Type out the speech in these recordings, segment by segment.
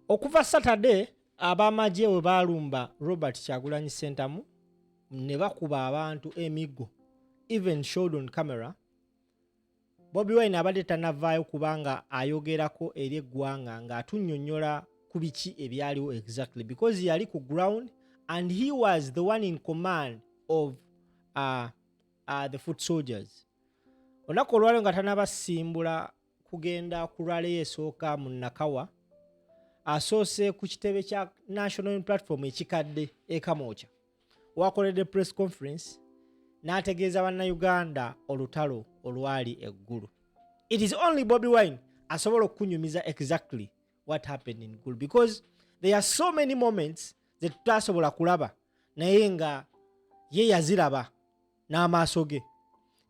Okuva Saturday abamagye we balumba Robert Kyagulanyi Ssentamu ne bakuba abantu emiggo, even showed on camera. Bobi Wine abadde tanavaayo kubanga ayogerako eri eggwanga ng'atunnyonnyola ku biki ebyaliwo exactly because yali ku ground and he was the one in command of the foot soldiers. Olunaku olwaliro nga tanabasimbula kugenda ku rally esooka mu Nakawa, asoose ku kitebe kya National Platform ekikadde Kamwokya, wakoledde press conference n'ategeeza bannayuganda olutalo olwali eggulu. It is only Bobi Wine asobola okunyumiza exactly what happened in Gulu because there are so many moments that tutasobola kulaba naye nga ye yaziraba n'amaaso ge.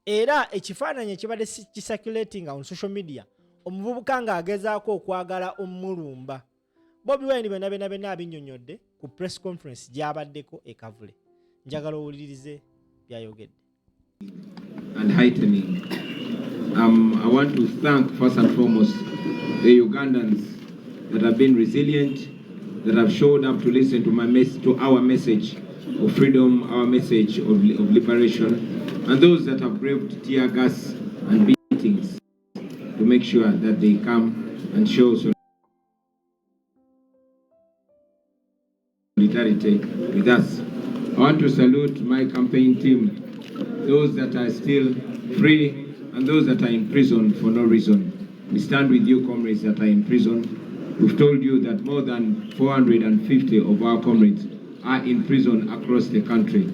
Era ekifaananyi ekibadde kisirculating on social media, omuvubuka ng'agezaako okwagala omulumba. Bobi Wine bena abinnyonnyodde ku press conference gy'abaddeko e Kavule. Njagala owulirize byayogedde. And heightening. I want to thank first and foremost the Ugandans that have been resilient, that have showed up to listen to our message of freedom, our message of liberation, and those that have braved tear gas and beatings to make sure that they come and show solidarity with us. I want to salute my campaign team, those that are still free and those that are in prison for no reason. We stand with you, comrades that are in prison. We've told you that more than 450 of our comrades are in prison across the country.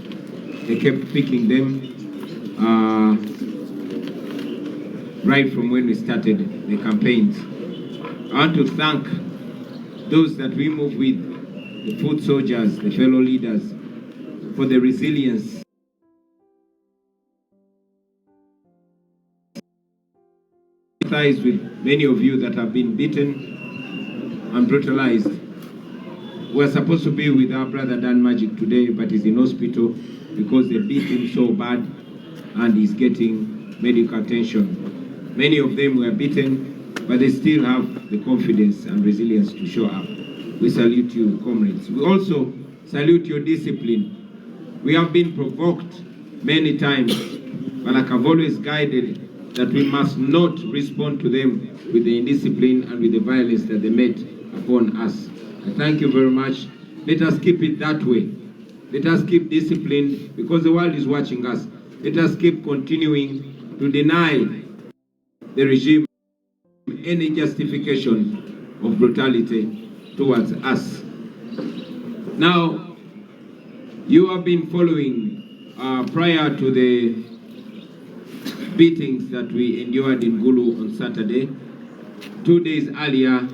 They kept picking them right from when we started the campaigns. I want to thank those that we move with, the foot soldiers, the fellow leaders, for the resilience with many of you that have been beaten and brutalized. We're supposed to be with our brother Dan Magic today, but he's in hospital because they beat him so bad and he's getting medical attention. Many of them were beaten, but they still have the confidence and resilience to show up. We salute you, comrades. We also salute your discipline. We have been provoked many times, but like I've always guided, that we must not respond to them with the indiscipline and with the violence that they made upon us. I thank you very much. Let us keep it that way. Let us keep discipline because the world is watching us. Let us keep continuing to deny the regime any justification of brutality towards us. Now, you have been following prior to the beatings that we endured in Gulu on Saturday. 2 days earlier,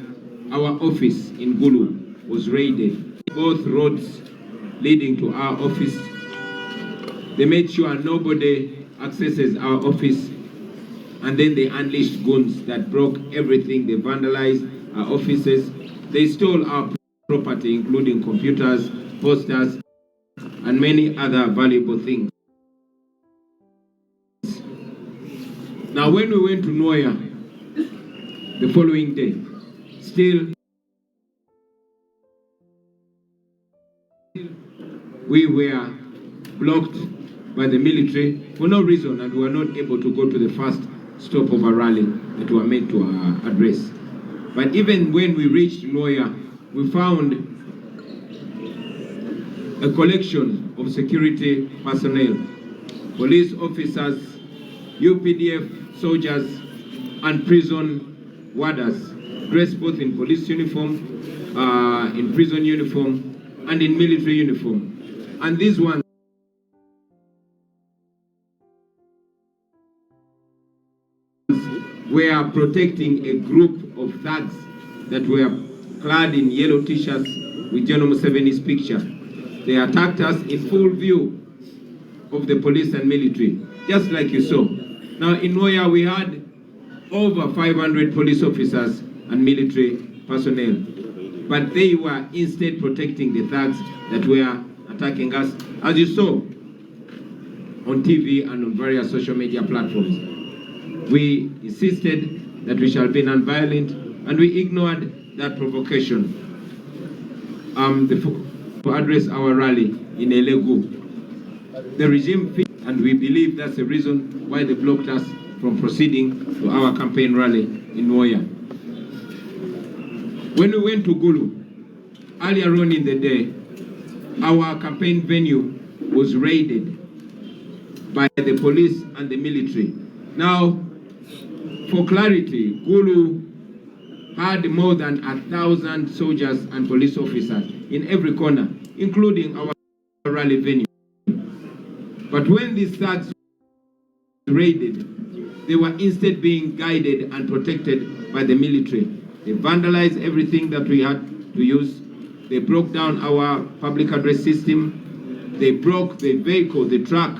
our office in Gulu was raided. Both roads leading to our office, they made sure nobody accesses our office, and then they unleashed goons that broke everything. They vandalized our offices. They stole our property, including computers, posters, and many other valuable things. Now, when we went to Noya the following day, still we were blocked by the military for no reason, and we were not able to go to the first stop of a rally that we were meant to address. But even when we reached Noya, we found a collection of security personnel, police officers, UPDF soldiers, and prison warders, dressed both in police uniform, in prison uniform, and in military uniform. And these ones were protecting a group of thugs that were clad in yellow t-shirts with General Museveni's picture. They attacked us in full view of the police and military, just like you saw. Now in Noya we had over 500 police officers and military personnel, but they were instead protecting the thugs that were attacking us, as you saw on TV and on various social media platforms. We insisted that we shall be non-violent, and we ignored that provocation. to address our rally in Elegu. The regime and we believe that's the reason why they blocked us from proceeding to our campaign rally in Moya. When we went to Gulu, earlier on in the day, our campaign venue was raided by the police and the military. Now, for clarity, Gulu had more than 1,000 soldiers and police officers in every corner, including our rally venue. But when these thugs raided, they were instead being guided and protected by the military. They vandalized everything that we had to use. They broke down our public address system. They broke the vehicle, the truck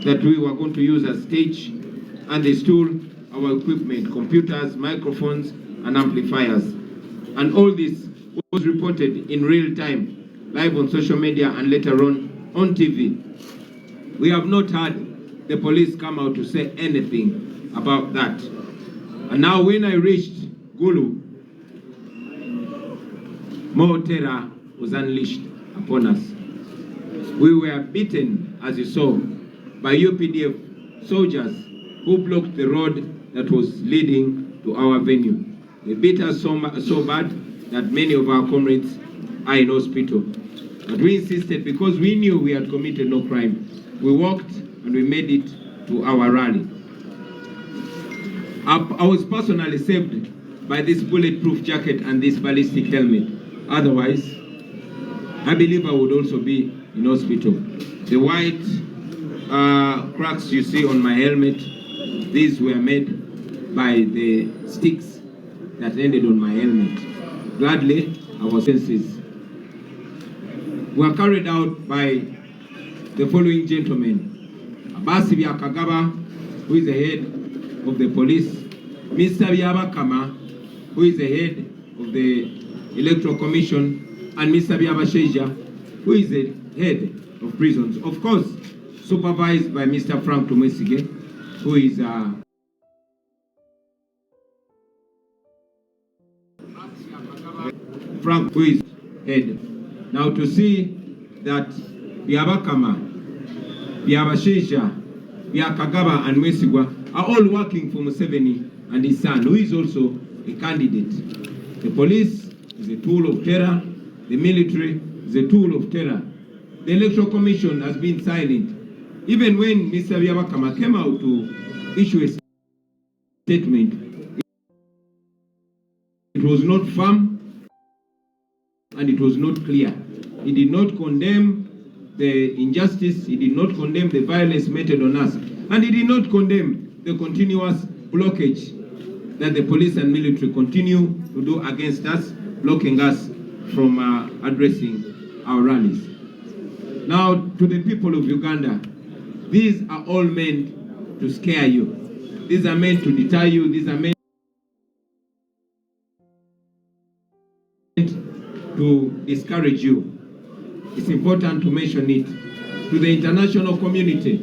that we were going to use as stage, and they stole our equipment, computers, microphones, and amplifiers. And all this was reported in real time, live on social media and later on TV. We have not had the police come out to say anything about that. And now when I reached Gulu, more terror was unleashed upon us. We were beaten, as you saw, by UPDF soldiers who blocked the road that was leading to our venue. They beat us so bad that many of our comrades are in hospital. But we insisted, because we knew we had committed no crime. We walked and we made it to our rally. I was personally saved by this bulletproof jacket and this ballistic helmet. Otherwise, I believe I would also be in hospital. The white cracks you see on my helmet, these were made by the sticks that ended on my helmet. Gladly, our senses were carried out by the following gentlemen: Abasi Byakagaba, who is the head of the police; Mr. Byabakama, who is the head of the Electoral Commission; and Mr. Byabasheja, who is the head of prisons. Of course, supervised by Mr. Frank Tumwesige, who is Frank, who is head. Now to see that Byabakama, Byabasheja, Byakagaba and Mwesigwa are all working for Museveni and his son, who is also a candidate. The police is a tool of terror. The military is a tool of terror. The Electoral Commission has been silent. Even when Mr. Byabakama came out to issue a statement, it was not firm and it was not clear. He did not condemn the injustice, he did not condemn the violence meted on us, and he did not condemn the continuous blockage that the police and military continue to do against us, blocking us from addressing our rallies. Now, to the people of Uganda, these are all meant to scare you. These are meant to deter you. These are meant to discourage you. It's important to mention it. To the international community,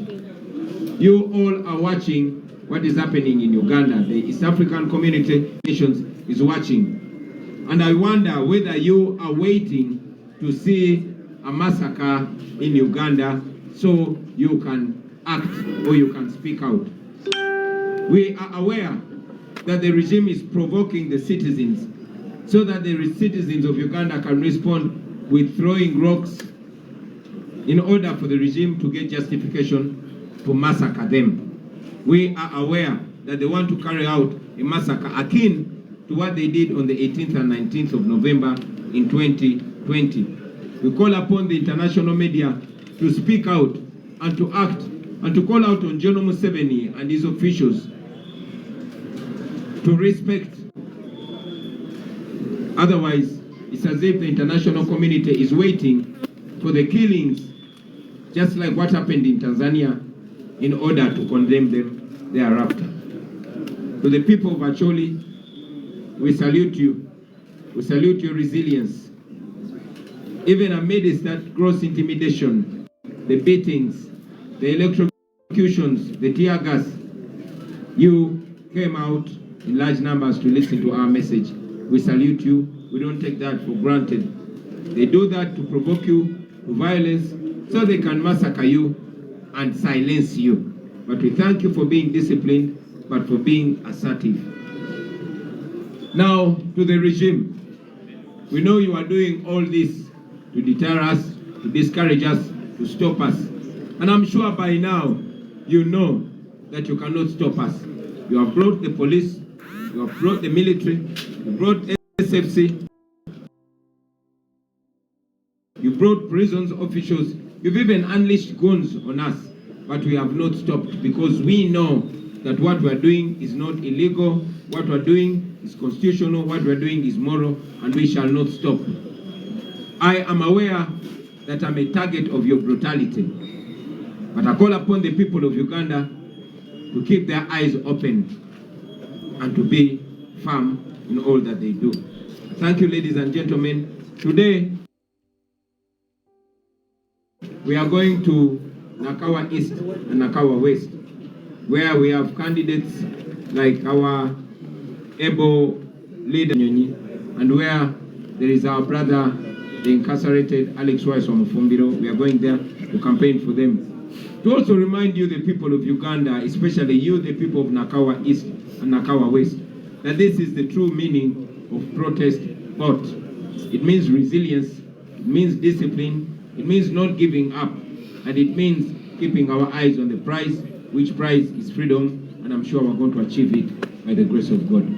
you all are watching what is happening in Uganda. The East African community nations is watching. And I wonder whether you are waiting to see a massacre in Uganda so you can act or you can speak out. We are aware that the regime is provoking the citizens so that the citizens of Uganda can respond with throwing rocks in order for the regime to get justification to massacre them. We are aware that they want to carry out a massacre akin to what they did on the 18th and 19th of November in 2020. We call upon the international media to speak out and to act and to call out on General Museveni and his officials to respect. Otherwise, it's as if the international community is waiting for the killings, just like what happened in Tanzania, in order to condemn them thereafter. To the people of Acholi, we salute you. We salute your resilience. Even amidst that gross intimidation, the beatings, the electrocutions, the tear gas, you came out in large numbers to listen to our message. We salute you. We don't take that for granted. They do that to provoke you to violence so they can massacre you and silence you. But we thank you for being disciplined, but for being assertive. Now, to the regime. We know you are doing all this to deter us, to discourage us, to stop us. And I'm sure by now you know that you cannot stop us. You have brought the police, you have brought the military, you brought SFC, you brought prisons officials, you've even unleashed guns on us, but we have not stopped because we know that what we are doing is not illegal, what we are doing is constitutional, what we are doing is moral, and we shall not stop. I am aware that I'm a target of your brutality, but I call upon the people of Uganda to keep their eyes open and to be firm in all that they do. Thank you, ladies and gentlemen. Today, we are going to Nakawa East and Nakawa West, where we have candidates like our able leader, and where there is our brother, the incarcerated Alex Wise Omufumbiro. We are going there to campaign for them. To also remind you, the people of Uganda, especially you, the people of Nakawa East and Nakawa West, that this is the true meaning of protest vote. It means resilience, it means discipline, it means not giving up, and it means keeping our eyes on the prize, which prize is freedom, and I'm sure we're going to achieve it by the grace of God.